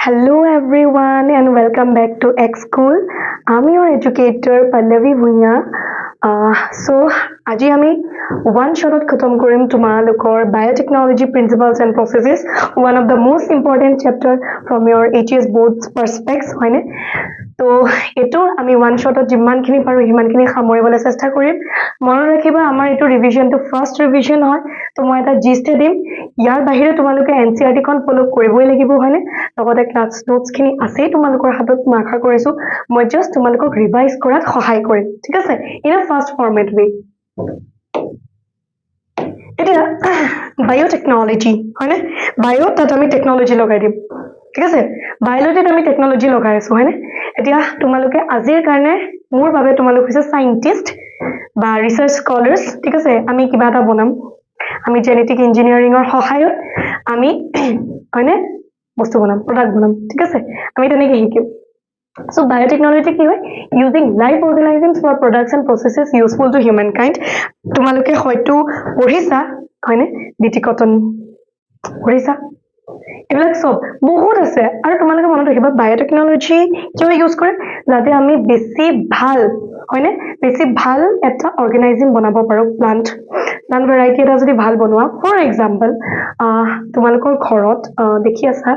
Hello everyone and welcome back to X School. I'm your educator Pallavi Bhuiya. So আজি আমি one shot খতম কৰিম তোমালোকৰ biotechnology principles and processes, one of the most important chapter from your HES board's perspectives, হয়নে? তো এটো আমি one shot যিমানখিনি পাৰো হিমানখিনি সামৰিবলৈ চেষ্টা কৰিম। মনত ৰাখিবা আমাৰ এটো ৰিভিজন টো ফাৰ্স্ট ৰিভিজন হয়। তো মই এটা জিষ্ট দিম, ইয়াৰ বাহিৰে তোমালোকে এনসিআৰটি খন ফলো কৰিবই লাগিব, হয়নে? লগতে ক্লাছ নোটস খিনি আছে তোমালোকৰ হাতত আশা কৰিছো মই জাস্ট তোমালোকক ৰিভাইজ কৰাত সহায় কৰিম, ঠিক আছে? ইন আ ফাৰ্স্ট ফৰমেট ৱে। এতিয়া বায়োটেকনলজি, হয়নে? বায়ো তাত আমি টেকনলজি লগাই দিম, ঠিক আছে? বায়োলজিত আমি টেকনলজি লগাই আছো, হয়নে? এতিয়া তোমালোকে আজিৰ কাৰণে মোৰ বাবে তোমালোক হৈছে সাইন্টিষ্ট বা ৰিসাৰ্চ স্কলাৰ্স, ঠিক আছে? আমি কিবা এটা বনাম, আমি জেনেটিক ইঞ্জিনিয়াৰিঙৰ সহায়ত আমি হয়নে বস্তু বনাম, প্ৰডাক্ট বনাম, ঠিক আছে? আমি তেনেকৈ শিকিম। So biotechnology কি হয়? Using live organisms for products and processes useful to humankind. তোমালোকে হয়তো পঢ়িছা, হয়নে? বিটি কটন পঢ়িছা? এইবিলাক সব বহুত আছে আৰু তোমালোকে মনত ৰাখিবা বায়োটেকনলজি কিয় ইউজ কৰে? যাতে আমি বেছি ভাল, হয়নে? বেছি ভাল এটা অৰ্গেনাইজিম বনাব পাৰো, প্লান্ট ভেৰাইটি এটা যদি ভাল বনোৱা। ফৰ এক্সাম্পল তোমালোকৰ ঘৰত দেখি আছা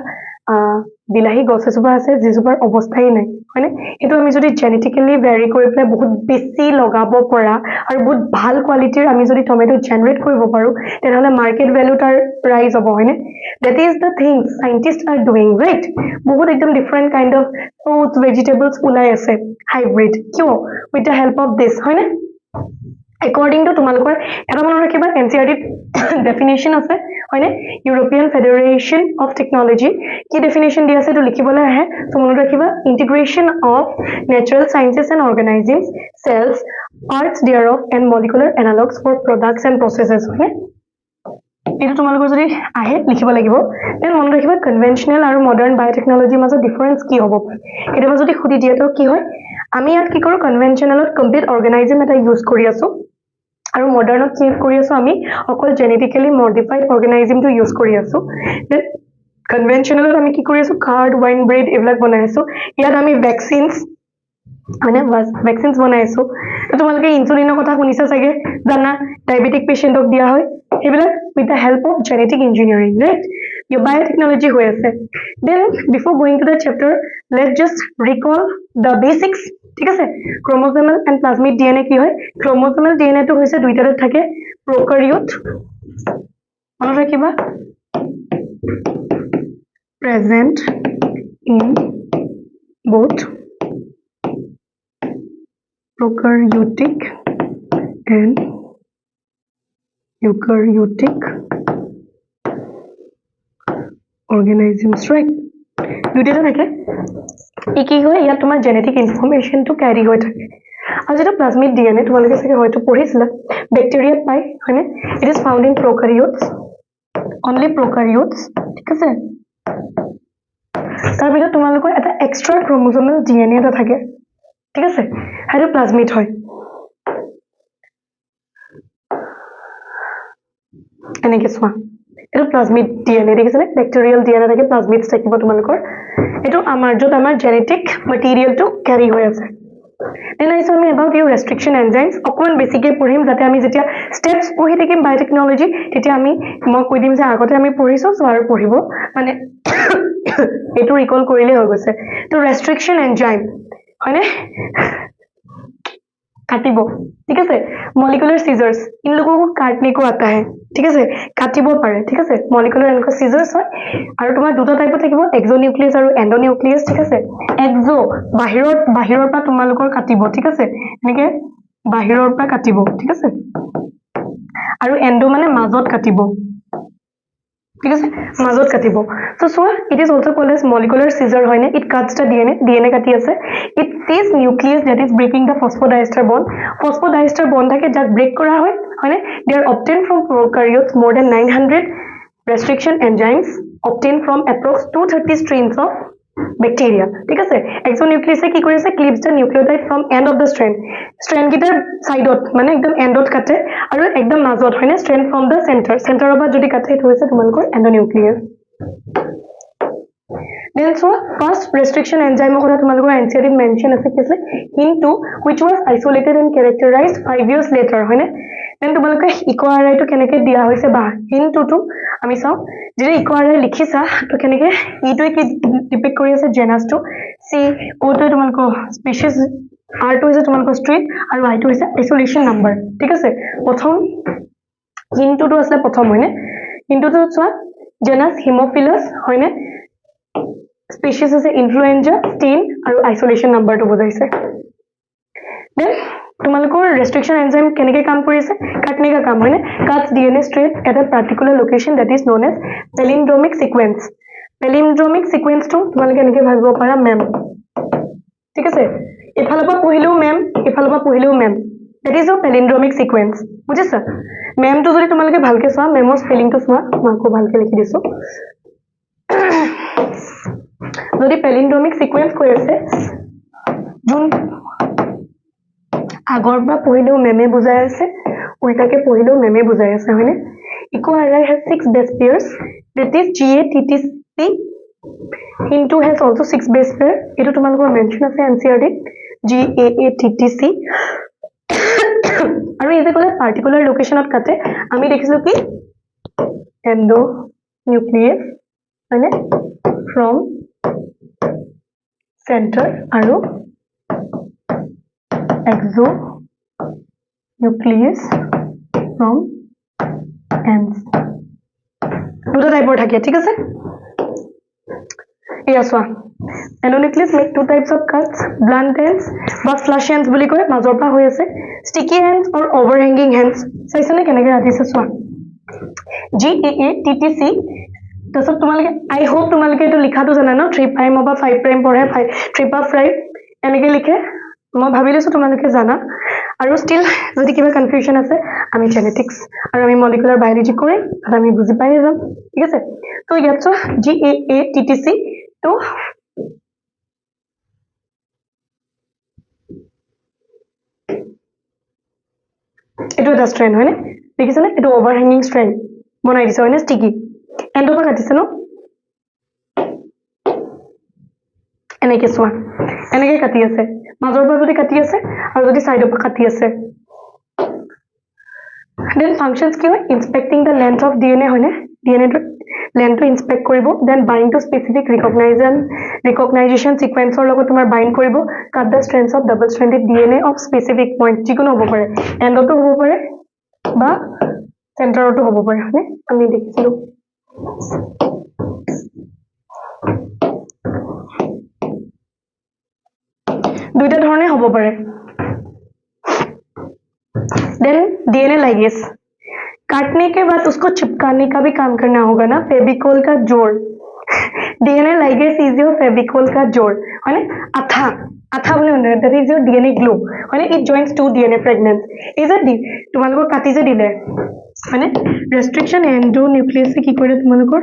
বিলাহী গছ এজোপা আছে যিজোপাৰ অৱস্থাই নাই, হয়নে? এইটো আমি যদি জেনেটিকেলি ভেৰি কৰি পেলাই বহুত বেছি লগাব পৰা আৰু বহুত ভাল কোৱালিটিৰ আমি যদি টমেটো জেনেৰেট কৰিব পাৰো তেনেহলে মাৰ্কেট ভেলু তাৰ ৰাইজ হ'ব, হয়নে? That is the thing scientists are doing, right? বহুত একদম different kind of fruits, vegetables ওলাই আছে hybrid, কিয়? With the help of this, হয়নে? According to তোমালোকৰ এটা মনত ৰাখিবা এনসিআৰটি ডেফিনেশ্যন আছে, হয়নে? ইউৰোপিয়ান ফেডাৰেশ্যন অফ টেকনলজি কি ডেফিনেশ্যন দি আছে এইটো লিখিবলৈ আহে। তো মনত ৰাখিবা integration of natural sciences and organisms, cells, parts thereof and molecular analogues for products and processes, হয়নে? এইটো তোমালোকৰ যদি আহে লিখিব লাগিব। দেন মনত ৰাখিবা কনভেনশ্যনেল আৰু মডাৰ্ণ বায়োটেকনলজিৰ মাজত ডিফাৰেন্স কি হ'ব পাৰে। কেতিয়াবা যদি সুধি দিয়ে তো কি হয়, আমি ইয়াত কি কৰোঁ কনভেনশ্যনেলত কমপ্লিট অৰ্গেনাইজিম এটা ইউজ কৰি আছো আৰু মডাৰ্ণত কি কৰি আছো আমি অকল জেনেটিকেলি মডিফাইড অৰ্গেনাইজিমটো ইউজ কৰি আছো। দেন কনভেনশ্যনেলত আমি কি কৰি আছো কাৰ্ড, ৱাইন, ব্ৰেড এইবিলাক বনাই আছো। ইয়াত আমি ভেকচিনছ, মানে ভেকচিনছ বনাই আছো। তোমালোকে ইনচুলিনৰ কথা শুনিছা চাগে, জানা ডায়েবেটিক পেচেণ্টক দিয়া হয়, এইবিলাক with the help of genetic engineering, right? Biotechnology হৈ আছে। Then before going to the chapter let's just recall the basics, ঠিক আছে? ক্ৰমোজোমেল এণ্ড প্লাজমিড ডিএনএ কি হয়? ক্ৰমোজোমেল ডিএনএটো হৈছে দুইটাতে থাকে, প্ৰকাৰিঅট, মনত ৰাখিবা present in both prokaryotic and eukaryotic organisms, right? দুইটাতে থাকে। কি হয় ইয়াত তোমাৰ জেনেটিক ইনফৰমেশ্যনটো ক্যাৰি হৈ থাকে। আৰু যেটা প্লাজমিড ডিএনএ তোমালোকে চাগে হয়তো পঢ়িছিলা বেক্টেৰিয়াত পায়, হয়নে? It is found in prokaryotes, only prokaryotes, ঠিক আছে? তাৰ ভিতৰত তোমালোকৰ এটা এক্সট্ৰা ক্ৰমোজোমেল ডিএনএ এটা থাকে, ঠিক আছে? সেইটো প্লাজমিড হয়। এনেকে চোৱা এইটো প্লাজমিড ডিএনএ দেখিছেনে? বেক্টেৰিয়েল ডিএনএ থাকে, প্লাজমিড থাকিব তোমালোকৰ। এইটো আমাৰ য'ত আমাৰ জেনেটিক মেটেৰিয়েলটো ক্যাৰি হৈ আছে। Then I saw me about your restriction enzymes. অকমান বেছিকে পঢ়িম যাতে আমি যেতিয়া স্টেপস পঢ়ি থাকিম বায়োটেকনলজি তেতিয়া আমি মই কৈ দিম যে আগতে আমি পঢ়িছো সো আৰু পঢ়িব মানে এটো ৰিকল কৰিলে হৈ গৈছে। তো ৰেষ্ট্ৰিকশন এনজাইম, হয়নে? কাটিব, ঠিক আছে? মলিকুলাৰ সিজাर्स, इन लोगों को काटने को आता है, ঠিক আছে? কাটিব পাৰে, ঠিক আছে? মলিকুলাৰ এনেকুৱা সিজাर्स হয় আৰু তোমাৰ দুটা টাইপৰ থাকিব, এক্সোনিউক্লিয়াছ আৰু এন্ডোনিউক্লিয়াছ, ঠিক আছে? এক্সো বাহিৰৰ পৰা তোমালোকৰ কাটিব, ঠিক আছে? এনেকে বাহিৰৰ পৰা কাটিব, ঠিক আছে? আৰু এন্ডো মানে মাজত কাটিব, ঠিক আছে? মাজত কাটিব। So it is also called as molecular scissor, হয়নে? It cuts the DNA কাটি আছে। It says nucleus that is breaking the phosphodiester bond. Phosphodiester bond থাকে যাক ব্ৰেক কৰা হয়, হয়নে? They are obtained from prokaryotes. More than 900 restriction enzymes obtained from approx 230 strains of bacteria, ঠিক আছে? এক্সোনিউক্লিয়াছে কি কৰি আছে clips the nucleotide from end of the strand গিটাৰ সাইডত মানে একদম এন্ডত কাটে আৰু একদম মাজত, হয়নে? strand from the center পৰা যদি কাটে এইটো হৈছে তোমালোকৰ এন্ডোনিউক্লিয়াছ। Then so first restriction enzyme কথা তোমালোকৰ NCERT mention আছে কি আছে Hint2 which was isolated and characterized 5 years later হয়নে then তোমালোকে EcoRI টো কেনেকে দিয়া হৈছে বা Hint2 টো আমি চাও যেতিয়া EcoRI লিখিছা তো কেনেকে ইটোই কি ডিপিক্ট কৰি আছে genus টো C O টো তোমালোকৰ species R টো হৈছে তোমালোকৰ street আৰু I টো হৈছে isolation number ঠিক আছে প্ৰথম Hint2 টো আছে প্ৰথম হয়নে Hint2 টো চোৱা genus Haemophilus হয়নে species is influenza stain আৰু isolation number to বুজাইছে then তোমালোকৰ restriction enzyme কেনেকে কাম কৰিছে কাটনেকা কাম হয়নে cuts DNA straight at a particular location that is known as palindromic sequence to তোমালোকে এনেকে ভাবিব পাৰা মেম ঠিক আছে এফালৰ পৰা পঢ়িলেও ma'am that is a palindromic sequence বুজিছা মেম টো যদি তোমালোকে ভালকে চোৱা মেমৰ স্পেলিং টো চোৱা মাকো ভালকে লিখি দিছো যদি palindromic sequence কৈ আছে যোন আগৰ পৰা পঢ়িলেও মেমে বুজাই আছে উল্টাকে পঢ়িলেও মেমে বুজাই আছে হয়নে EcoRI has 6 base pairs that is GATTC Hint2 has also 6 base pair এটো তোমালোকৰ মেনশন আছে NCERT GAATTC আৰু এই যে কলে পাৰ্টিকুলাৰ লোকেশনত কাটে আমি দেখিছো কি endonuclease হয়নে from center আৰু exonucleus from ends দুটা টাইপৰ থাকে ঠিক আছে ইয়া চোৱা endonucleus make two types of cuts blunt ends বা flush ends বুলি কয় মাজৰ পৰা হৈ আছে sticky ends or overhanging ends চাইছনে কেনেকৈ ৰাখিছে চোৱা GAATTC তাৰপিছত তোমালোকে আই হোপ তোমালোকে এইটো লিখাটো জানা ন 3 প্ৰাইম বা 5 প্ৰাইম পঢ়ে 3 বা 5 এনেকে লিখে মই ভাবিলৈছো তোমালোকে জানা আৰু ষ্টিল যদি কিবা কনফিউজন আছে আমি জেনেটিক্স আৰু আমি মলিকুলাৰ বায়োলজি কৰিম আৰু আমি বুজি পাই যাম ঠিক আছে তো ইয়াত চোৱা GAATTC তো এইটো এটা ষ্ট্ৰেন হয়নে দেখিছানে এইটো অভাৰহেঙিং ষ্ট্ৰেন বনাই দিছে হয়নে ষ্টিকি এণ্ডৰ পৰা কাটিছে ন এনেকে চোৱা এনেকে কাটি আছে মাজৰ পৰা যদি কাটি আছে আৰু যদি সাইডৰ পৰা কাটি আছে then functions কি হয় inspecting the length of DNA হয়নে DNA টো length টো inspect কৰিব then bind to specific recognition sequence ৰ লগত তোমাৰ bind কৰিব cut the strands of double stranded DNA of specific point যিকোনো হ'ব পাৰে এণ্ডটো হ'ব পাৰে বা চেণ্টাৰটো হ'ব পাৰে হয়নে আমি দেখিছিলো দুইটা ধৰণে হ'ব পাৰে then DNA ligase काटने के बाद उसको चिपकाने का भी काम करना होगा ना फेविकोल का जोड़ DNA ligase is your Fevicol का जोड़ है ना আঠা বুলি মানে that is your DNA glue মানে it joins two DNA fragments is it তোমালোকৰ কাটি যে দিলে মানে restriction endonuclease কি কৰে তোমালোকৰ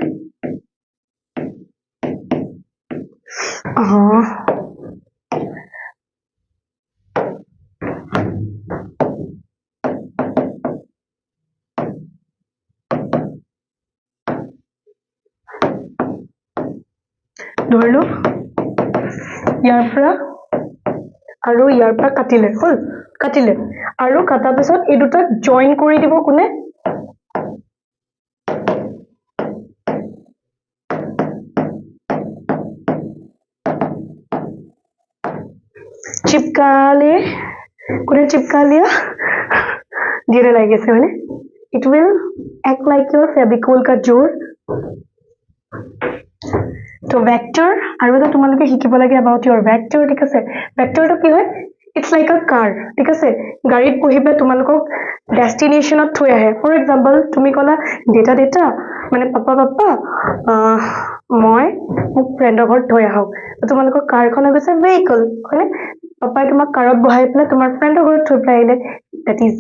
ধৰিলো ইয়াৰ পৰা কাটিলে হল কাটিলে আৰু কাটা পিছত এই দুটা জয়েন কৰি দিব কোনে चिपकाले कोने चिपका लिया DNA ligase হয়নে it will act like your Fevicol का जोड़ तो vector আৰু এটা তোমালোকে শিকিব লাগে about your vector ঠিক আছে vector টো কি হয় it's like a car ঠিক আছে গাড়ীত বহিবে তোমালোকক ডেষ্টিনেশনত থৈ আহে ফৰ এক্সাম্পল তুমি কলা ডেটা মানে পাপা মই মোক ফ্ৰেণ্ডৰ ঘৰত থৈ আহক তোমালোকৰ কাৰখন হৈছে vehicle হয়নে পাপাই তোমাক কাৰত বহাই পেলে তোমাৰ ফ্ৰেণ্ডৰ ঘৰত থৈ আহিলে that is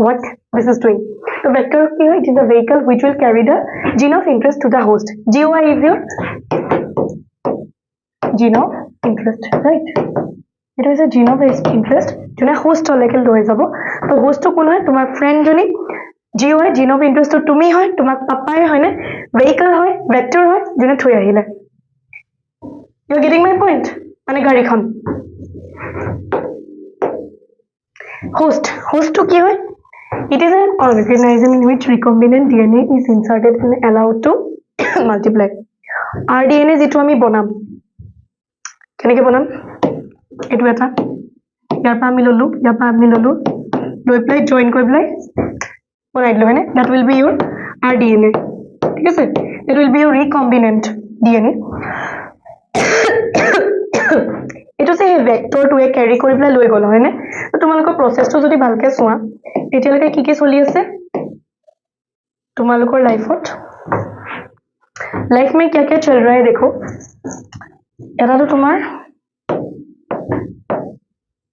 what this is doing so vector কি হয় it is a vehicle which will carry the gene of interest to the host GOI is your gene of interest right it is a gene of interest jone host lekel লৈ যাব তো host কোন হয় তোমাৰ friend জনী GOI gene of interest তো তুমি হয় তোমাক পাপাই হয় নে vehicle হয় vector হয় জনে থৈ আহিলে you are getting my point মানে গাড়ীখন হোষ্টটো কি হয় It is an organism in which recombinant DNA is inserted and allowed to multiply. RDNA যেটো আমি বনাম কেনেকৈ বনাম এটো এটা ইয়াৰ পৰা আমি ললো লৈ পেলাই জয়েন কৰি পেলাই বনাই দিলো হয়নে that will be your RDNA ঠিক আছে it will be your recombinant DNA এটো যে ভেক্টৰটোৱে ক্যাৰি কৰি পেলাই লৈ গ'ল হয়নে তো তোমালোকৰ প্ৰসেসটো যদি ভালকে চোৱা তেতিয়ালৈকে কি চলি আছে তোমালোকৰ লাইফত लाइफ में क्या क्या चल रहा है देखो এটা তো তোমার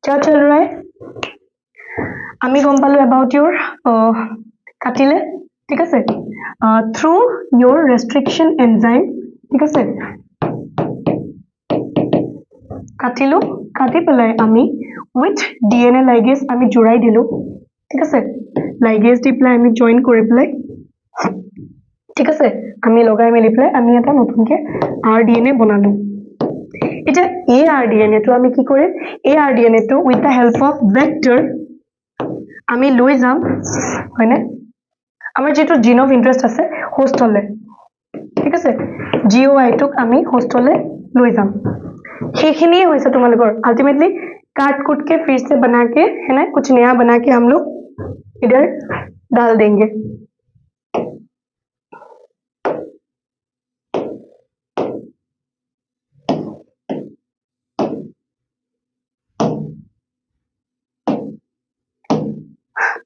क्या चल रहा है আমি গম পালো about your কাটিলে ঠিক আছে through your restriction enzyme ঠিক আছে কাটিলো কাটি পেলাই আমি with DNA ligase আমি জোড়াই দিলো ঠিক আছে ligase দি পেলাই আমি জয়েন কৰি পেলাই ঠিক আছে আমি লগাই মেলি পেলাই আমি এটা নতুনকে RDNA বনালো এটা এই RDNA টো আমি কি কৰিম এই RDNA টো with the help of vector আমি লৈ যাম হয়নে আমাৰ যেটো জিন অফ ইন্টারেস্ট আছে হোস্টলে ঠিক আছে GOI টোক আমি হোস্টলে লৈ যাম সেইখিনি হৈছে তোমালোকৰ আলটিমেটলি काट कूट के फिर से बना के है ना कुछ नया बना के हम लोग इधर डाल देंगे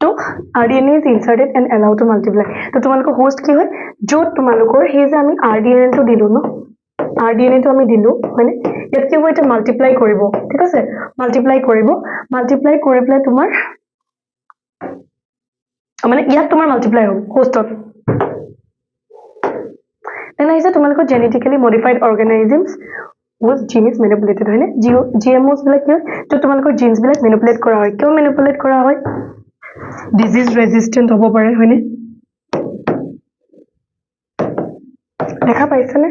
तो RDNA is inserted and allowed to multiply तो तुम्हारे होस्ट की है जो तुम्हारे हे जे आमी RDNA तो दिलो न RDNA तो आमी दिलो माने ইয়াতকে মই এটা মাল্টিপ্লাই কৰিব ঠিক আছে মাল্টিপ্লাই কৰি পেলাই তোমাৰ মানে ইয়াত তোমাৰ মাল্টিপ্লাই হ'ব হোষ্টত দেন আহিছে তোমালোকৰ genetically modified organisms whose gene is manipulated হয় না GMOs বিলাক কি তো তোমালোকৰ জিনছ বিলাক ম্যানিপুলেট কৰা হয় কিয় ম্যানিপুলেট কৰা হয় ডিজিজ ৰেজিস্ট্যান্ট হ'ব পাৰে হয় না দেখা পাইছানে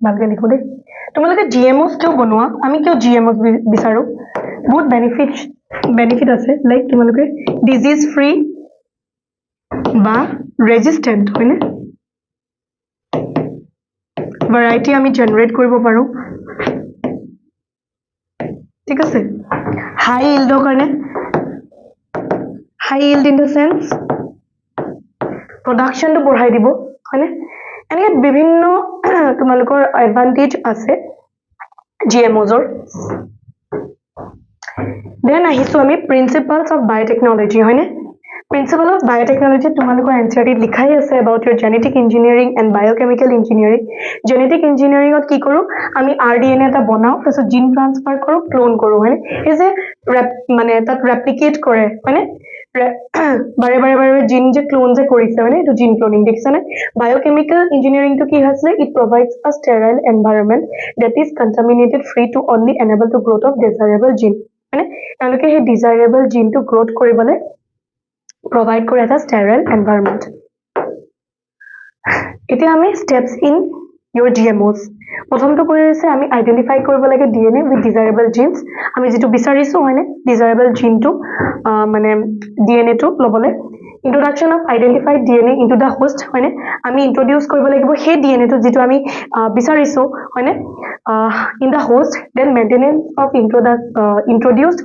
ভালকে লিখো দেই তোমালোকে GMOs কিয় বনোৱা আমি কিয় GMOs বিচাৰো বহুত বেনিফিট আছে লাইক তোমালোকে ডিজিজ ফ্ৰী বা ৰেজিস্ট্যান্ট হয়নে ভ্যাৰাইটি আমি জেনাৰেট কৰিব পাৰো ঠিক আছে হাই ইল্ডৰ কাৰণে হাই ইল্ড ইন দ্য সেন্স প্ৰডাকশনটো বঢ়াই দিব হয়নে এনে বিভিন্ন তোমালোকৰ এডভান্টেজ আছে GMOsৰ দেন আহিছো আমি প্ৰিন্সিপলস অফ বায়োটেকনলজি হয়নে প্ৰিন্সিপল অফ বায়োটেকনলজি তোমালোকৰ এনচিআৰটি লিখাই আছে about your genetic engineering and biochemical engineering genetic engineering ত কি কৰো আমি RDNA এটা বনাও তাৰপিছত জিন ট্ৰান্সফাৰ কৰো ক্লোন কৰো হয়নে এই যে মানে তাত ৰেপ্লিকেট কৰে হয়নে বাৰে জিন যে ক্লোন যে কৰিছে মানে এটো জিন ক্লোনিং দেখিছানে বায়োকেমিক্যাল ইঞ্জিনিয়াৰিং to কি হৈছে it provides a sterile environment that is contaminated free to only enable the growth of desirable gene মানে তেওঁলোকে সেই desirable gene to growth কৰিবলে provide কৰে এটা sterile environment এতিয়া আমি steps in your GMOs প্ৰথমটো কৰিছে আমি আইডেন্টিফাই কৰিব লাগে DNA with desirable genes আমি যেটো বিচাৰিছো হয়নে desirable gene to মানে DNA টো লবলে introduction of identified DNA into the host হয়নে আমি introduce কৰিব লাগিব সেই DNA টো যেটো আমি বিচাৰিছো হয়নে in the host then maintenance of introduced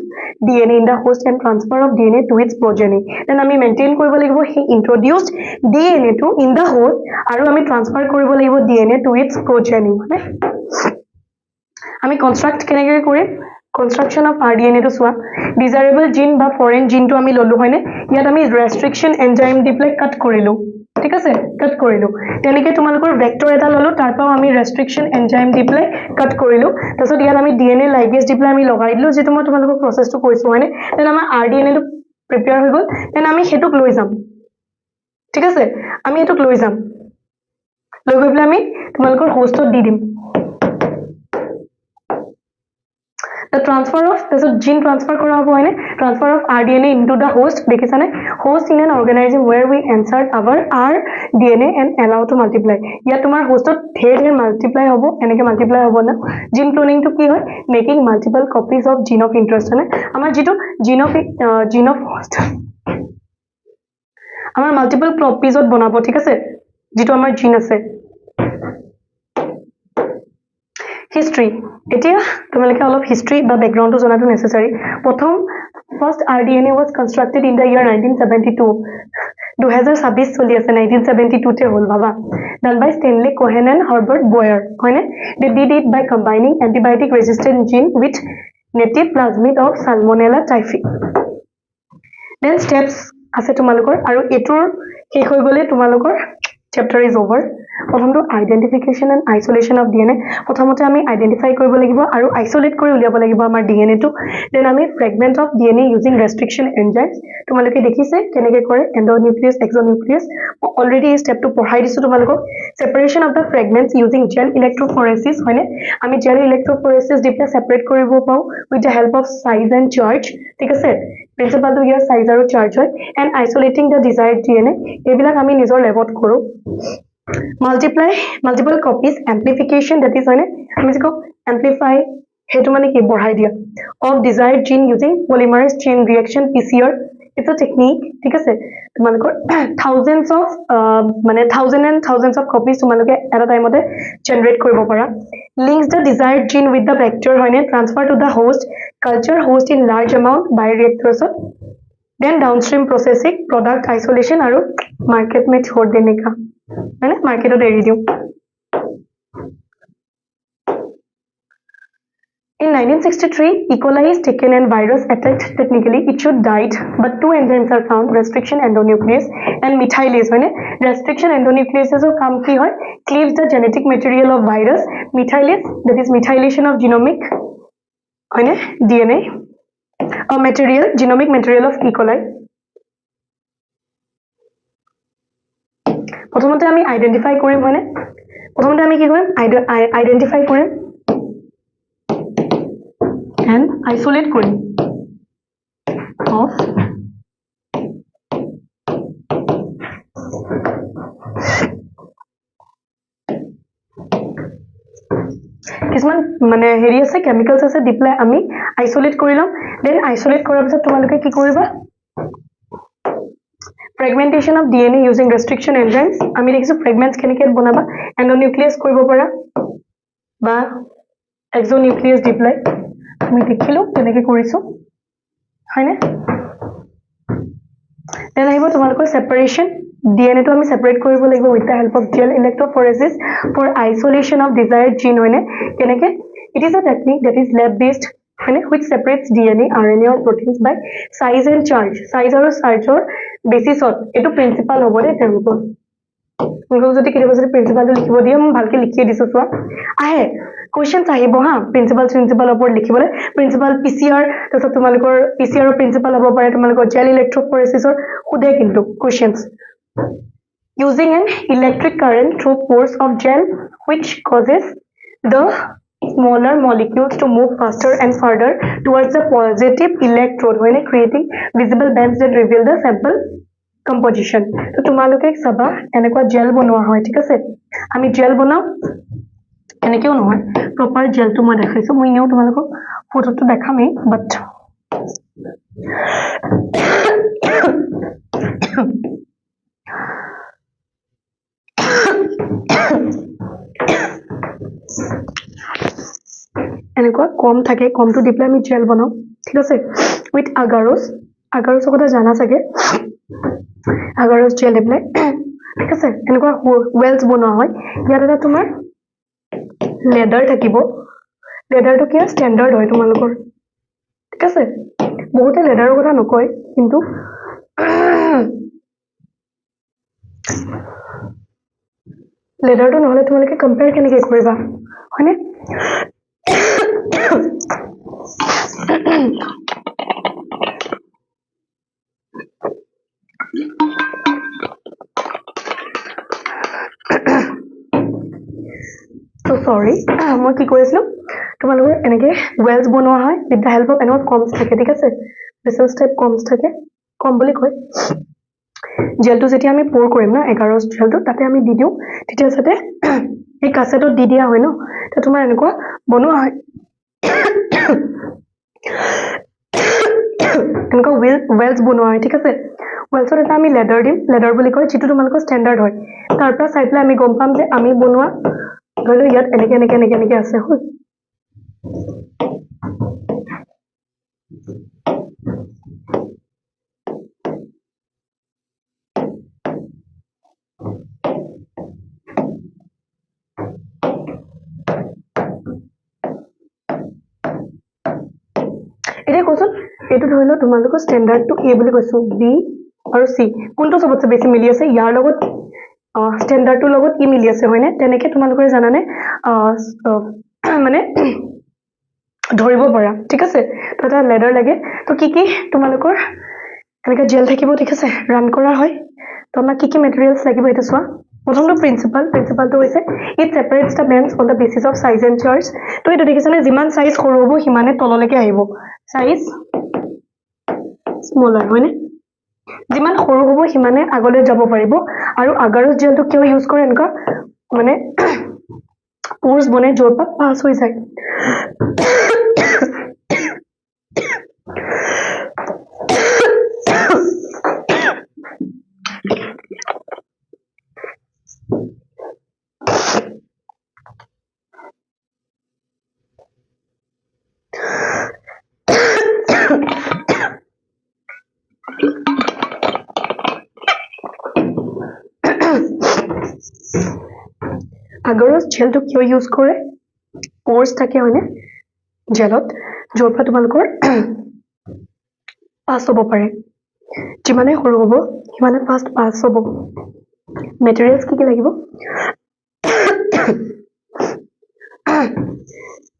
DNA in the host and transfer of DNA to its progeny then আমি maintain কৰিব লাগিব সেই introduced DNA টো in the host আৰু আমি transfer কৰিব লাগিব DNA to its progeny মানে আমি construct কেনেকৈ কৰিম construction of RDNA to soya desirable gene বা foreign gene to আমি ললো হয়নে ইয়াত আমি restriction enzyme দি প্লে কাট কৰিলো ঠিক আছে কাট কৰিলো তেনেকৈ তোমালোকৰ ভেক্টৰ এটা ললো তাৰপাও আমি restriction enzyme দি প্লে কাট কৰিলো তাৰছত ইয়াত আমি DNA ligase দি প্লে আমি লগাই দিলো যেটো মই তোমালোকৰ প্ৰসেসটো কৈছো হয়নে দেন আমাৰ RDNA টো প্ৰিপেয়াৰ হৈ গল দেন আমি হেতুক লৈ যাম ঠিক আছে আমি হেতুক লৈ যাম লৈ গৈ প্লে আমি তোমালোকৰ হোষ্টত দি দিম the transfer of the gene transfer kora hobo hoine transfer of RDNA into the host dekhisane host in an organism where we insert our RDNA and allow to multiply ya tomar host dher multiply hobo eneke multiply hobo na gene cloning to ki hoy making multiple copies of gene of interest hone amar jitu gene of host amar multiple copies ot banabo thik ase jitu amar gene ase history etia তোমালোকে অলপ history বা background to জনাটো necessary প্ৰথম first RDNA was constructed in the year 1972 2026 চলি আছে 1972 তে হল বাবা done by Stanley Cohen and Herbert Boyer হয়নে they did it by combining antibiotic resistant gene with native plasmid of Salmonella typhi then steps আছে তোমালোকৰ আৰু এটোৰ শেষ হৈ গলে তোমালোকৰ chapter is over প্ৰথমটো identification and isolation of DNA প্ৰথমতে আমি identify কৰিব লাগিব আৰু isolate কৰি উলিয়াব লাগিব আমাৰ DNA টো then আমি fragment of DNA using restriction enzymes তোমালোকে দেখিছে কেনেকৈ কৰে endonuclease exonuclease already step টো পঢ়াই দিছো তোমালোকক separation of the fragments using gel electrophoresis হয়নে আমি gel electrophoresis দি separate কৰিব পাও with the help of size and charge ঠিক আছে principle to here size আৰু charge হয় and isolating the desired DNA এইবিলাক আমি নিজৰ ল্যাবত কৰো multiple copies amplification that is হয়নে আমি যেকো amplify হেতু মানে কি বঢ়াই দিয়া of desired gene using polymerase chain reaction PCR it's a technique ঠিক আছে তোমালোকৰ thousands and thousands of copies তোমালোকে at a time generate কৰিব পাৰা links the desired gene with the vector হয়নে transfer to the host culture host in large amount bioreactors then downstream processing product isolation আৰু market में छोड़ देने का है ना market एरी दियो In 1963, E. coli is taken and virus attacked technically. It should died, but two enzymes are found: restriction endonuclease and methylase. When restriction endonuclease is काम की होय cleaves the genetic material of virus. Methylase that is methylation of genomic DNA or material genomic material of E. coli. প্ৰথমতে আমি identify কৰিম হয়নে প্ৰথমতে আমি কি কৰিম আইডেন্টিফাই কৰিম and isolate কৰিম of কিছুমান মানে হেৰি আছে কেমিক্যালছ আছে দিপলাই আমি আইসোলেট কৰি লম দেন আইসোলেট কৰাৰ পিছত তোমালোকে কি কৰিবা fragmentation of DNA using restriction enzymes আমি দেখিছো fragments কেনেকৈ বনাবা endonuclease কৰিব পাৰা বা exonuclease দিপলাই আমি দেখিলো কেনেকৈ কৰিছো হয়নে দেন আহিব তোমালোকৰ separation DNA to আমি separate কৰিব লাগিব with the help of gel electrophoresis for isolation of desired gene হয়নে কেনেকৈ it is a technique that is lab based which separates DNA RNA or proteins by size and charge size আৰু chargeৰ বেচিছত এটো principal হ'ব দে তেওঁলোকৰ মই যদি কিবা যদি প্ৰিন্সিপালটো লিখিব দিয়ে মই ভালকে লিখি দিছো চোৱা আহে কোৱেশ্চনছ আহিব হা প্ৰিন্সিপাল ওপৰত লিখিবলৈ প্ৰিন্সিপাল PCR তাৰছত তোমালোকৰ PCR ৰ প্ৰিন্সিপাল হ'ব পাৰে তোমালোকৰ জেল ইলেক্ট্ৰোফৰেচিছৰ খুদে কিন্তু কোৱেশ্চনছ using an electric current through pores of gel which causes the smaller molecules to move faster and further towards the positive electrode when creating visible bands that reveal the sample composition তো তোমালোকে সবা এনেকুৱা gel বনোৱা হয় ঠিক আছে আমি gel বনাও এনেকেও নহয় প্ৰপাৰ জেলটো মই দেখাইছো মই নিও তোমালোকক ফটোটো দেখামে বাট এনেকুৱা কম থাকে কমটো দিপলাই আমি জেল বনাও ঠিক আছে উইথ আগাৰোস কথা জানা চাগে আগাৰোস জেল দিপলাই ঠিক আছে এনেকুৱা ওয়েলছ বনোৱা হয় ইয়াত এটা তোমাৰ লেডাৰ থাকিব লেডাৰটো কি ষ্টেণ্ডাৰ্ড হয় তোমালোকৰ ঠিক আছে বহুতে লেডাৰৰ কথা নকয় কিন্তু লেডাৰটো নহলে তোমালোকে কম্পেয়াৰ কেনেকৈ কৰিবা হয়নে So sorry মই কি কৰিছিলো তোমালোকৰ এনেকৈ ৱেলছ বনোৱা হয় উইথ দ্য হেল্প অফ এনেকুৱা কম্বছ থাকে ঠিক আছে ভেচেলছ টাইপ কম্বছ থাকে কম বুলি কয় জেলটো যেতিয়া আমি প'ৰ কৰিম না এগাৰছ জেলটো তাতে আমি দি দিওঁ তেতিয়া যাতে এই কাছেটত দি দিয়া হয় ন তো তোমাৰ এনেকুৱা বনোৱা হয় এনেকুৱা ৱেলছ বনোৱা হয় ঠিক আছে ৱেলছত এটা আমি লেডাৰ দিম লেডাৰ বুলি কয় যিটো তোমালোকৰ ষ্টেণ্ডাৰ্ড হয় তাৰ পৰা চাই পেলাই আমি গম পাম যে আমি বনোৱা ধৰি লওক ইয়াত এনেকে এনেকে এনেকে এনেকে আছে হ'ল এতিয়া কোৱাচোন এইটো ধৰি লও তোমালোকৰ ষ্টেণ্ডাৰ্ডটো এ বুলি কৈছো বি আৰু চি কোনটো চবতছে বেছি মিলি আছে ইয়াৰ লগত ষ্টেণ্ডাৰ্ডটোৰ লগত ই মিলি আছে হয়নে তেনেকে তোমালোকে জানানে মানে ধৰিব পাৰা ঠিক আছে তো এটা লেডাৰ লাগে তো কি তোমালোকৰ এনেকৈ জেল থাকিব ঠিক আছে ৰান কৰা হয় তো আমাক কি মেটেৰিয়েলছ লাগিব এইটো চোৱা প্ৰথমটো প্ৰিন্সিপালটো হৈছে it separates the bench on the basis of size and charge তো এইটো দেখিছানে যিমান চাইজ সৰু হ'ব সিমানে তললৈকে আহিব চাইজ স্মলাৰ হয়নে যিমান সৰু হ'ব সিমানে আগলৈ যাব পাৰিব আৰু আগাৰছ জেলটো কিয় ইউজ কৰে এনেকুৱা মানে প'ৰ্ছ বনে য'ৰ পৰা পাছ হৈ যায় আগাৰছ জেলটো কিয় ইউজ কৰে প'ৰ্ছ থাকে হয়নে জেলত য'ৰ পৰা তোমালোকৰ পাছ হ'ব পাৰে যিমানে সৰু হ'ব সিমানে ফাষ্ট পাছ হ'ব মেটেৰিয়েলছ কি লাগিব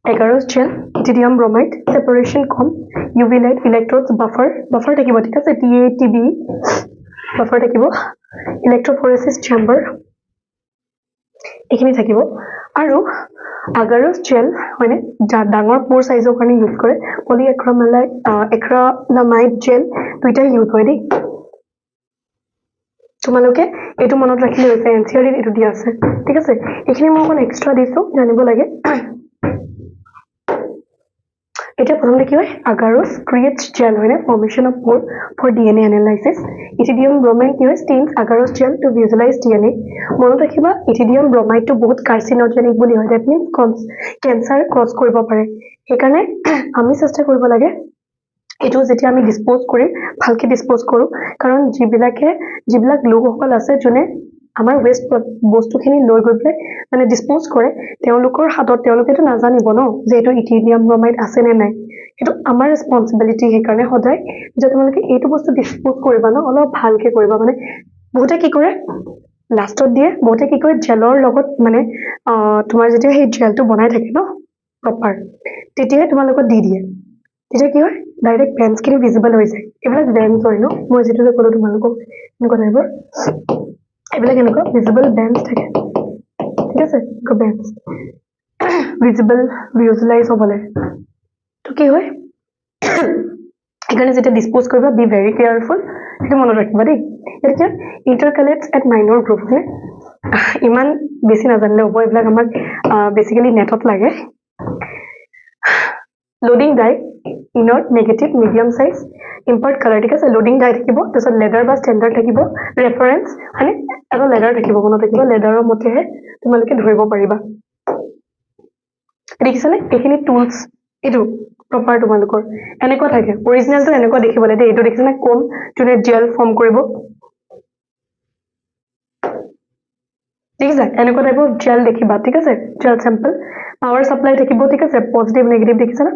এগাৰছ জেল ইথিডিয়াম ব্ৰমাইড ছেপাৰেশ্যন কম ইউভি লাইট ইলেক্ট্ৰডছ বাফাৰ থাকিব ঠিক আছে TATB বাফাৰ থাকিব ইলেক্ট্ৰফৰেচিছ চেম্বাৰ এইখিনি থাকিব আৰু আগাৰছ জেল হয়নে ডাঙৰ প'ৰ চাইজৰ কাৰণে ইউজ কৰে এক্ৰালামাইড জেল দুইটাই ইউজ হয় দেই তোমালোকে এইটো মনত ৰাখিলে হৈছে NCERT এইটো দিয়া আছে ঠিক আছে এইখিনি মই অকণ এক্সট্ৰা দিছোঁ জানিব লাগে এতিয়া প্ৰথমতে কি হয় আগাৰছ ক্ৰিয়েটছ জেল হয়নে formation of pore for DNA analysis ethidium bromide কি হয় stains agarose gel to visualize DNA মনত ৰাখিবা ইথিডিয়াম ব্ৰমাইডটো বহুত কাৰ্চিনজেনিক বুলি হয় ডেট মিনছ কেঞ্চাৰ কজ কৰিব পাৰে সেইকাৰণে আমি চেষ্টা কৰিব লাগে এইটো যেতিয়া আমি ডিছপ'জ কৰিম ভালকৈ ডিছপ'জ কৰোঁ কাৰণ যিবিলাক লোকসকল আছে যোনে আমাৰ ৱেষ্ট বস্তুখিনি লৈ গৈ পেলাই মানে ডিছপ'জ কৰে তেওঁলোকৰ হাতত তেওঁলোকেতো নাজানিব ন যে এইটো ইথিডিয়াম ব্ৰমাইড আছে নে নাই সেইটো আমাৰ ৰেছপনচিবিলিটি সেইকাৰণে সদায় যে তোমালোকে এইটো বস্তু ডিছপ'জ কৰিবা ন অলপ ভালকৈ কৰিবা মানে বহুতে কি কৰে লাষ্টত দিয়ে বহুতে কি কৰে জেলৰ লগত মানে তোমাৰ যেতিয়া সেই জেলটো বনাই থাকে ন প্ৰপাৰ তেতিয়াই তোমালোকক দি দিয়ে তেতিয়া কি হয় ডাইৰেক্ট বেঞ্চখিনি ভিজিবল হৈ যায় এইবিলাক বেঞ্চ হয় ন মই যিটো যে ক'লোঁ তোমালোকক এনেকুৱা টাইপৰ এইবিলাক এনেকুৱা ভিজিবল বেঞ্চ থাকে ঠিক আছে বেঞ্চ ভিজুৱেলাইজ হ'বলৈ তো কি হয় সেইকাৰণে যেতিয়া ডিছপ'জ কৰিবা বি ভেৰি কেয়াৰফুল সেইটো মনত ৰাখিবা দেই এতিয়া ইণ্টাৰকালেক্টছ এট মাইনৰ গ্ৰুপ নে ইমান বেছি নাজানিলে হ'ব এইবিলাক আমাক বেচিকেলি নেটত লাগে লোডিং ডাই ইনৰ্ট negative medium size impart colour ঠিক আছে লোডিং ডাই থাকিব তাৰপিছত লেডাৰ বা ষ্টেণ্ডাৰ্ড থাকিব ৰেফাৰেঞ্চ মানে এটা লেডাৰ থাকিব মনত থাকিব লেডাৰৰ মতেহে তোমালোকে ধৰিব পাৰিবা দেখিছানে এইখিনি টুলছ এইটো প্ৰপাৰ তোমালোকৰ এনেকুৱা থাকে অৰিজিনেলটো এনেকুৱা দেখিবলৈ দেই এইটো দেখিছানে কম যোনে জেল ফৰ্ম কৰিব দেখিছা এনেকুৱা টাইপৰ জেল দেখিবা ঠিক আছে জেল চেম্পল পাৱাৰ চাপ্লাই থাকিব ঠিক আছে পজিটিভ নেগেটিভ দেখিছা না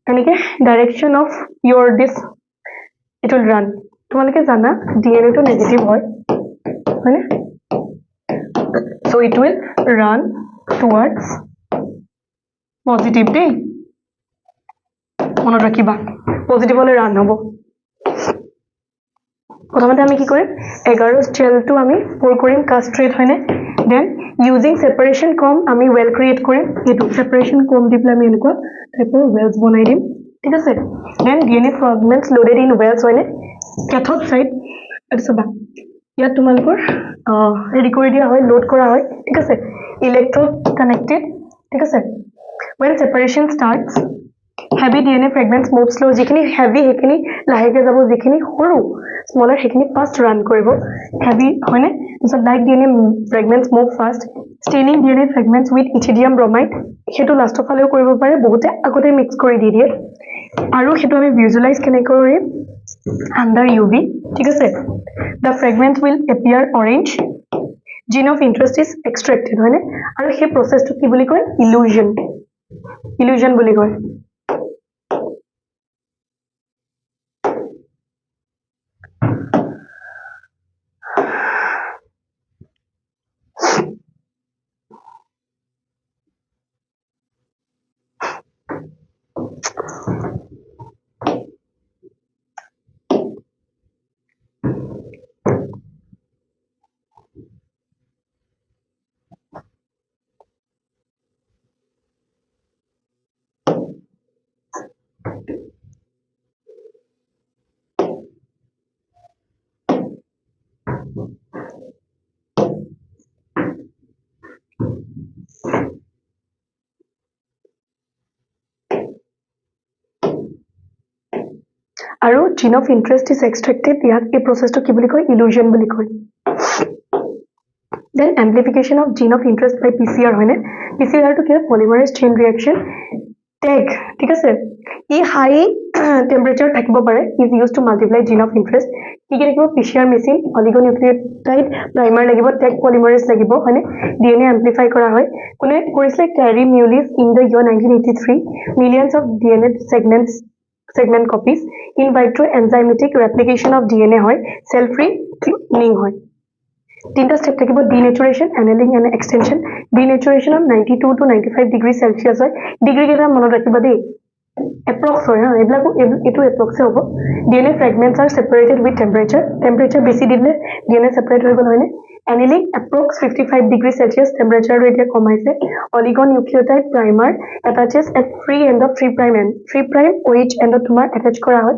এনেকৈ ডাইৰেকশ্যন অফ ইয়ৰ দিছ ইট উইল ৰান তোমালোকে জানা ডিএনএটো নেগেটিভ হয়নে so' it will run towards positive দেই মনত ৰাখিবা পজিটিভলৈ ৰান হ'ব প্ৰথমতে আমি কি কৰিম এগাৰোছ জেলটো আমি pour কৰিম কাষ্ট্ৰেট হয়নে দেন ইউজিং সেপাৰেশন কম আমি ওয়েল ক্ৰিয়েট কৰিম এইটো সেপাৰেশন কম দি পেলাই আমি এনেকুৱা টাইপৰ ওয়েলছ বনাই দিম ঠিক আছে দেন ডিএনএ ফ্ৰেগমেন্টস লোডেড ইন ওয়েলছ হয়নে কেথড সাইড এটা সবা ইয়াত তোমালোকৰ ৰেডি কৰি দিয়া হয় লোড কৰা হয় ঠিক আছে ইলেক্ট্ৰড কানেক্টেড ঠিক আছে when separation starts heavy DNA fragments move slow जिखिनि heavy हेखिनि लाहेके जाबो जिखिनि हरु smaller हेखिनि fast run करिबो heavy होने so light DNA fragments move fast staining DNA fragments with ethidium bromide हेतु लास्ट फालेও करिबो पारे बहुते আগতে मिक्स কৰি দি দিয়ে আৰু হেতু আমি ভিজুয়ালাইজ কেনে কৰি under UV ঠিক আছে the fragment will appear orange gene of interest is extracted होने আৰু हे process to কি বুলি কয় illusion বুলি কয় আৰু gene of interest is extracted ইয়াক এই processটো কি বুলি কয় illusion বুলি কয় then amplification of gene of interest by PCR হয়নে PCR টো কি polymerase chain reaction tag ঠিক আছে ই হাই টেম্পারেচার থাকিব পাৰে is used to multiply gene of interest কি কি থাকিব PCR মেচিন oligonucleotide primer লাগিব tag polymerase লাগিব হয়নে DNA amplify কৰা হয় কোনে কৰিছে Carey Mullis in the year 1983 millions of DNA segment copies in vitro enzymatic replication of DNA হয় cell free cloning হয় তিনটা স্টেপ থাকিব denaturation annealing and extension denaturation of 92 to 95 degree celsius হয় degree কেটা মনত ৰাখিবা দেই approx হয় হা এবিলাকো এটো approx হ'ব DNA fragments are separated with temperature বেছি দিলে DNA separate হৈ গল হয়নে annealing approx 55 degree celsius temperature rate কমাইছে oligonucleotide primer attaches at free end of 3' OH end of তোমাৰ attach কৰা হয়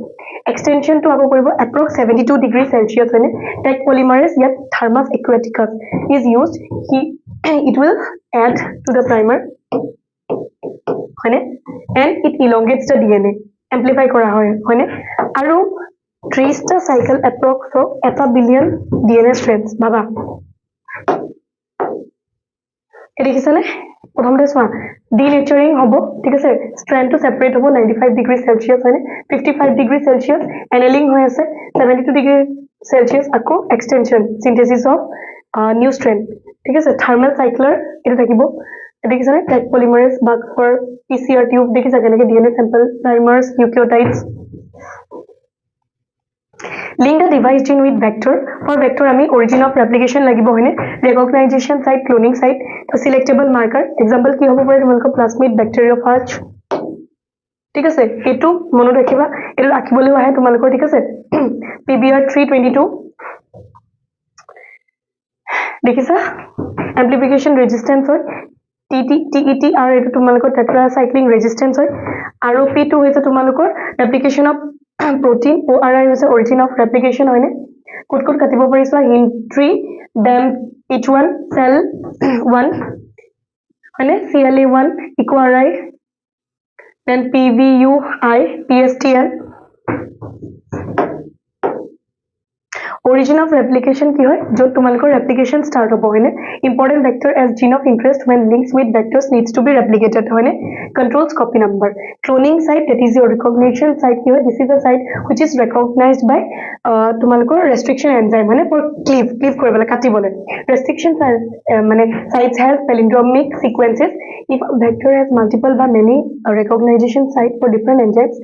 extension to আকৌ কৰিব approx 72 degree celsius হয়নে tag polymerase yet thermus aquaticus is used it will add to the primer হয়নে and it elongates the DNA amplify কৰা হয় হয়নে আৰু 30টা cycle approx of 1 billion DNA strands বাবা এদিকিছানে প্ৰথমতে সোৱা denaturing হ'ব ঠিক আছে strand to separate হ'ব 95 degree celsius হয়নে 55 degree celsius annealing হৈ আছে 72 degree celsius আকৌ extension synthesis of new strand ঠিক আছে thermal cycler এটা থাকিব দেখিছানে tag polymerase buffer PCR tube দেখিছা কেনেকে DNA sample primers nucleotides link the device gene with vector for vector আমি origin of replication লাগিব হয়নে recognition site cloning site selectable marker example কি হ'ব পাৰে তোমালোকৰ plasmid bacteriophage ঠিক আছে এটো মনত ৰাখিবা এটো ৰাখিবলৈ আহে তোমালোকৰ ঠিক আছে PBR 322 দেখিছা amplification resistance হয় TET আৰু এটো তোমালোকৰ tetracycline resistance হয় আৰু P2 হৈছে তোমালোকৰ replication of protein ORI হৈছে origin of replication হয়নে কোট কোট কাটিব পাৰিছা hint 3 dam H1 cell 1 হয়নে CLA1 equari then PVUI PSTN origin of replication কি হয় যত তোমালোকৰ replication start হ'ব হয়নে important vector as gene of interest when links with vectors needs to be replicated হয়নে controls copy number cloning site that is your recognition site কি হয় this is a site which is recognized by তোমালোকৰ restriction enzyme হয়নে for cleave কৰিবলে কাটিবলে restriction মানে sites has palindromic sequences if a vector has multiple বা many recognition site for different enzymes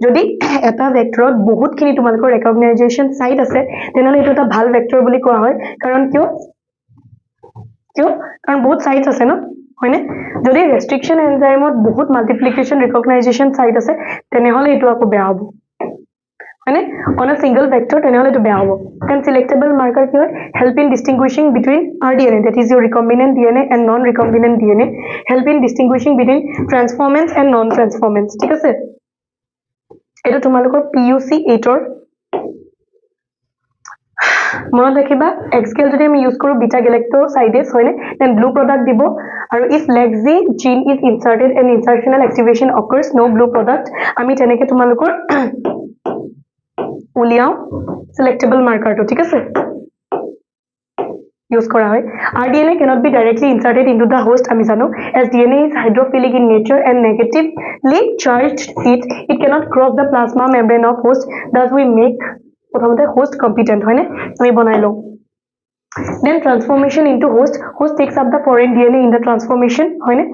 যদি এটা ভেক্টৰত বহুতখিনি তোমালোকৰ recognition site আছে তেনেহলে এটো এটা ভাল ভেক্টৰ বুলি কোৱা হয় কাৰণ কিয় কাৰণ বহুত সাইটস আছে ন হয়নে যদি ৰেষ্ট্ৰিকশন এনজাইমত বহুত মাল্টিপ্লিকেশন ৰিকগনাইজেশন সাইট আছে তেনেহলে এটো আকৌ বেয়া হ'ব হয়নে on a single vector তেনেহলে এইটো বেয়া হ'ব কাৰণ selectable marker কি হয় help in distinguishing between rDNA that is your recombinant DNA and non recombinant DNA help in distinguishing between transformants and non transformants ঠিক আছে এইটো তোমালোকৰ PUC 8 ৰ মনত ৰাখিবা xgal যদি আমি ইউজ কৰো বিটা galactosidase হয়নে then blue product দিব আৰু if laxi gene is inserted and insertional activation occurs no blue product আমি তেনেকে তোমালোকৰ উলিয়াও selectable marker to ঠিক আছে use করা হয় rDNA cannot be directly inserted into the host আমি জানো as DNA is hydrophilic in nature and negatively charged it cannot cross the plasma membrane of host thus we make প্ৰথমতে host competent হয়নে আমি বনাই লও then transformation into host takes up the foreign DNA in the transformation হয়নে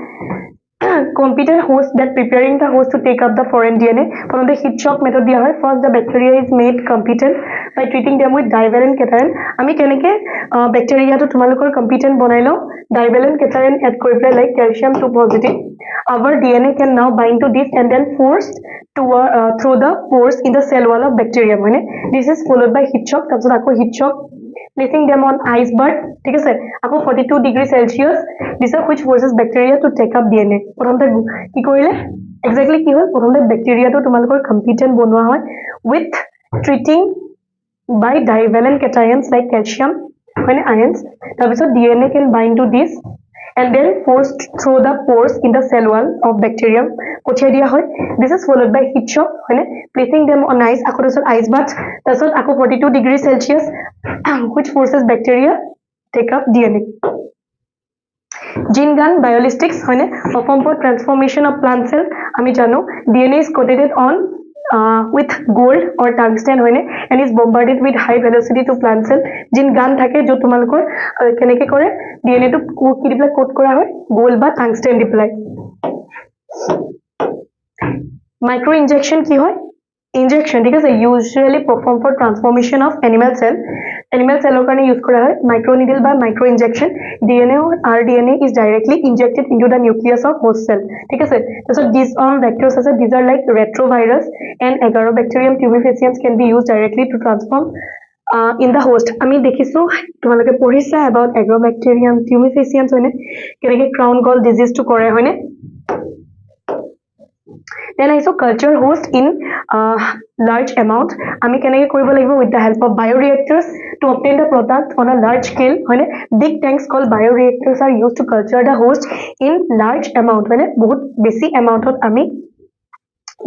competent host that preparing the host to take up the foreign DNA from the heat shock method dia hoy first the bacteria is made competent by treating them with divalent cation ami keneke bacteria to tumalokor competent banai lo divalent cation add koribla like calcium 2 positive our DNA can now bind to this and then forced to through the pores in the cell wall of bacterium hoine this is followed by heat shock tar ako heat shock placing them on ice bath ঠিক আছে আকৌ 42 degree celsius this is which forces bacteria to take up DNA প্ৰথমতে কি কৰিলে exactly কি হল প্ৰথমতে bacteria to তোমালোকৰ competent বনোৱা হয় with treating by divalent cations like calcium when ions তাৰপিছত DNA can bind to this and then forced through the pores in the cell wall of bacterium পঠিয়াই দিয়া হয় this is followed by heat shock হয়নে placing them on ice আকৌ তাৰপিছত ice bath তাৰপিছত আকৌ 42 degree celsius which forces bacteria take up DNA gene gun biolistics হয়নে perform for transformation of plant cell আমি জানো DNA is coated on with gold or tungsten হয়নে and is bombarded with high velocity to plant cell gene gun থাকে jo tumalokor keneke kore DNA to ki dipla coat kora hoy gold ba tungsten dipla micro injection ki hoy injection ঠিক আছে usually perform for transformation of animal cell karone use kora hoy micro needle ba micro injection DNA or rDNA is directly injected into the nucleus of host cell ঠিক আছে so these all vectors as these are like retrovirus and agarobacterium tumefaciens can be used directly to transform in the host ami dekhisu tumaloke pohisa about agrobacterium tumefaciens hoine keneke crown gall disease to kore hoine then I saw culture host in large amount ami keneke koribo lagibo with the help of bioreactors to obtain the product on a large scale hoine big tanks called bioreactors are used to culture the host in large amount hoine bahut besi amount ot ami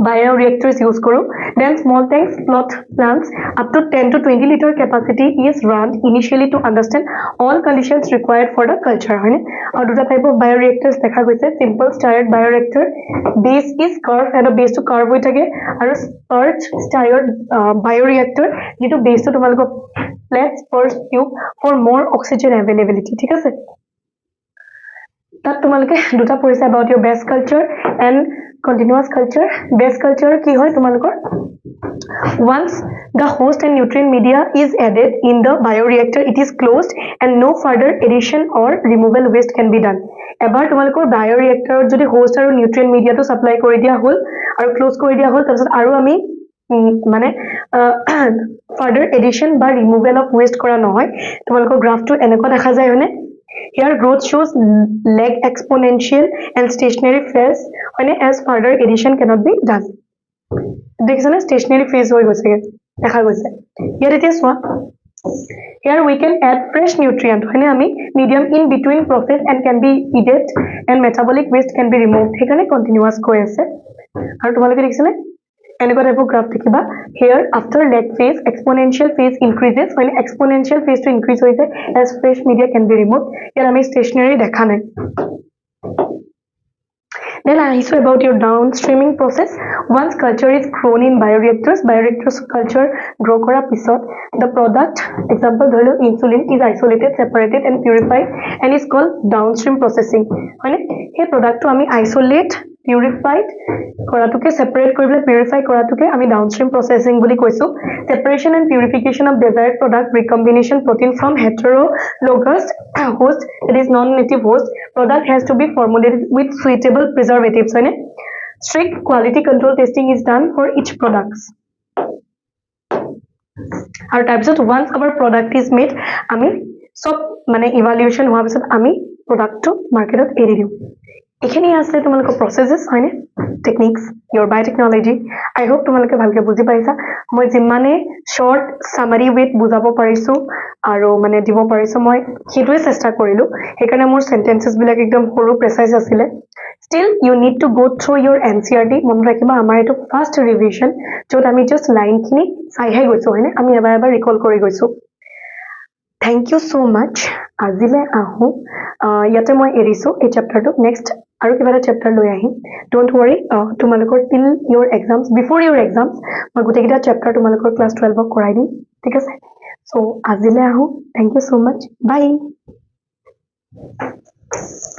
bioreactors use koro then small tanks plants up to 10 to 20 liter capacity is run initially to understand all conditions required for the culture hoine aru duta type of bioreactors dekha goise simple stirred bioreactor base is curved and a base to curve hoi thake aru stirred bioreactor jitu base to tumalok flat spurs tube for more oxygen availability ঠিক আছে তাত তোমালোকে দুটা পঢ়িছা about your base culture and continuous culture base culture কি হয় তোমালোকৰ once the host and nutrient media is added in the bioreactor it is closed and no further addition or removal waste can be done এবাৰ তোমালোকৰ bioreactor যদি host আৰু nutrient media to supply কৰি দিয়া হল আৰু close কৰি দিয়া হল তাৰপিছত আৰু আমি মানে further addition বা removal of waste কৰা নহয় তোমালোকৰ graph to এনেকুৱা দেখা যায় হয়নে here growth shows lag exponential and stationary phase when as further addition cannot be done dekhna stationary phase hoi goise dekha goise here it is one here we can add fresh nutrient when ami medium in between process and can be eaten and metabolic waste can be removed hekhane continuous koi ase aru tumaloke dekhise এনেকুৱা টাইপৰ graph দেখিবা here after lag phase exponential phase increases when exponential phase to increase হৈ যায় as fresh media can be removed ইয়াৰ আমি stationary দেখা নাই then I saw about your downstreaming process once culture is grown in bioreactors culture grow kora pisot the product example dholo insulin is isolated separated and purified and is called downstream processing hone he product to ami isolate purified koratuke separate koribla purify koratuke ami downstream processing boli koisu separation and purification of desired product recombination protein from heterologous host it is non native host product has to be formulated with suitable preservatives strict quality control testing is done for each products আৰু তাৰপিছত once our product is made আমি চব মানে evaluation হোৱাৰ পিছত আমি প্ৰডাক্টটো মাৰ্কেটত এৰি দিওঁ এইখিনি আছিলে তোমালোকৰ প্ৰচেছেছ হয়নে টেকনিক্স ইয়ৰ বায়'টেকনলজি আই হোপ তোমালোকে ভালকে বুজি পাইছা মই যিমানে শ্বৰ্ট চামাৰী ৱেত বুজাব পাৰিছোঁ আৰু মানে দিব পাৰিছোঁ মই সেইটোৱে চেষ্টা কৰিলোঁ সেইকাৰণে মোৰ চেণ্টেঞ্চেছবিলাক একদম সৰু প্ৰেচাইজ আছিলে ষ্টিল ইউ নিড টু গ' থ্ৰু ইয়ৰ NCERT মনত ৰাখিবা আমাৰ এইটো ফাৰ্ষ্ট ৰিভিজন য'ত আমি জাষ্ট লাইনখিনি চাইহে গৈছোঁ হয়নে আমি এবাৰ এবাৰ ৰিকল কৰি গৈছোঁ থেংক ইউ ছ' মাছ আজিলৈ আহোঁ ইয়াতে মই এৰিছোঁ এই চেপ্টাৰটো নেক্সট আৰু কিবা এটা চেপ্টাৰ লৈ আহিম ডোণ্ট ৱৰি তোমালোকৰ টিল ইয়ৰ এক্সামছ বিফৰ ইয়ৰ এক্সামছ মই গোটেইকেইটা চেপ্টাৰ তোমালোকৰ ক্লাছ 12ক কৰাই দিম ঠিক আছে চ' আজিলৈ আহোঁ thank you so' much by